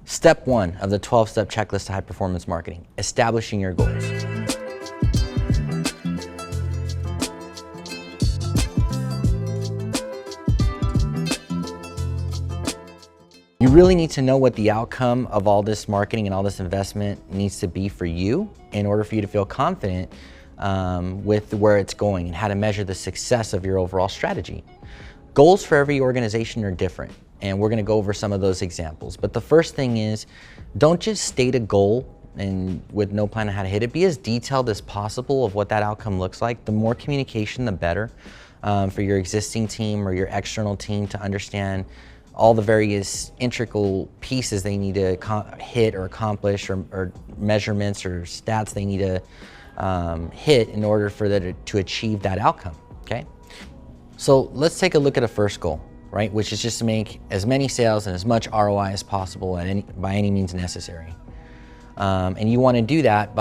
Step 1 of the 12-step checklist to high-performance marketing, establishing your goals. You really need to know what the outcome of all this marketing and all this investment needs to be for you in order for you to feel confident with where it's going and how to measure the success of your overall strategy. Goals for every organization are different, and we're going to go over some of those examples. But the first thing is, don't just state a goal and with no plan on how to hit it. Be as detailed as possible of what that outcome looks like. The more communication, the better for your existing team or your external team to understand all the various integral pieces they need to hit or accomplish, or measurements or stats they need to hit in order for them to achieve that outcome, okay? So let's take a look at a first goal, right? Which is just to make as many sales and as much ROI as possible by any means necessary. And you want to do that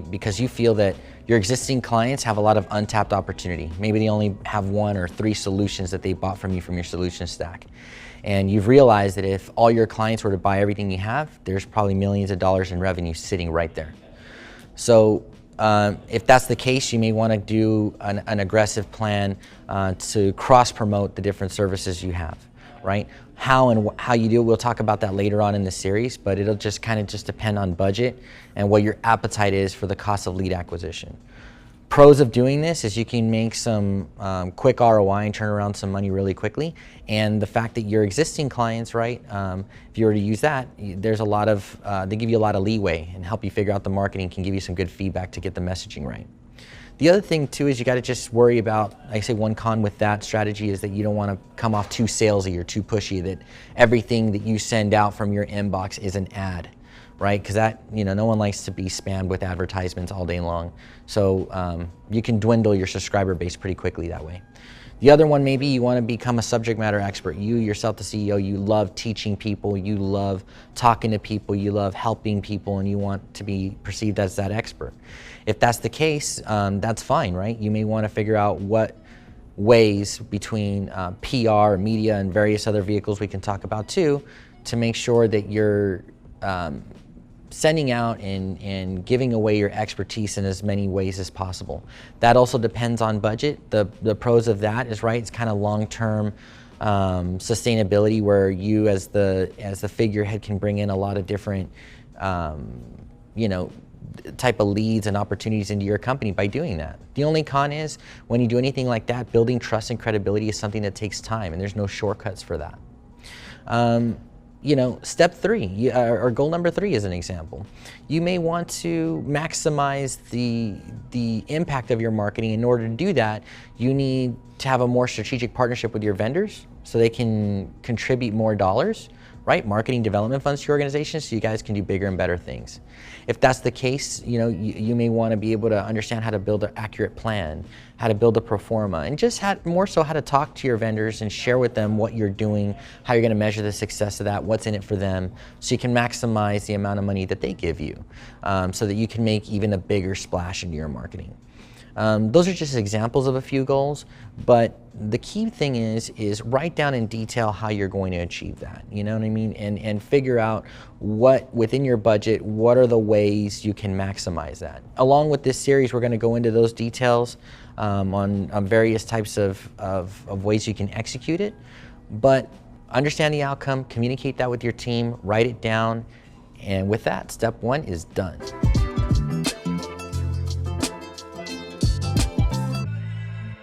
because you feel that your existing clients have a lot of untapped opportunity. Maybe they only have 1 or 3 solutions that they bought from you from your solution stack. And you've realized that if all your clients were to buy everything you have, there's probably millions of dollars in revenue sitting right there. So if that's the case, you may want to do an aggressive plan to cross-promote the different services you have, right? How you do it, we'll talk about that later on in the series, but it'll just kind of depend on budget and what your appetite is for the cost of lead acquisition. Pros of doing this is you can make some quick ROI and turn around some money really quickly. And the fact that your existing clients, right, if you were to use that, there's a lot of, they give you a lot of leeway and help you figure out the marketing, can give you some good feedback to get the messaging right. The other thing too is you got to just worry about, I say one con with that strategy is that you don't want to come off too salesy or too pushy, that everything that you send out from your inbox is an ad. Right? Because that, no one likes to be spammed with advertisements all day long. So you can dwindle your subscriber base pretty quickly that way. The other one, maybe you want to become a subject matter expert. You yourself, the CEO, you love teaching people, you love talking to people, you love helping people, and you want to be perceived as that expert. If that's the case, that's fine, right? You may want to figure out what ways between PR, media, and various other vehicles we can talk about too, to make sure that you're sending out and giving away your expertise in as many ways as possible. That also depends on budget. The pros of that is, right, it's kind of long-term sustainability where you as the figurehead can bring in a lot of different type of leads and opportunities into your company by doing that. The only con is when you do anything like that, building trust and credibility is something that takes time, and there's no shortcuts for that. Step 3, or goal number 3 is an example. You may want to maximize the impact of your marketing. In order to do that, you need to have a more strategic partnership with your vendors so they can contribute more dollars, right? Marketing development funds to your organization so you guys can do bigger and better things. If that's the case, you may want to be able to understand how to build an accurate plan, how to build a pro forma, and just more so how to talk to your vendors and share with them what you're doing, how you're going to measure the success of that, what's in it for them, so you can maximize the amount of money that they give you, so that you can make even a bigger splash into your marketing. Those are just examples of a few goals, but the key thing is write down in detail how you're going to achieve that, you know what I mean? And figure out what, within your budget, what are the ways you can maximize that. Along with this series, we're going to go into those details on various types of ways you can execute it, but understand the outcome, communicate that with your team, write it down, and with that, step 1 is done.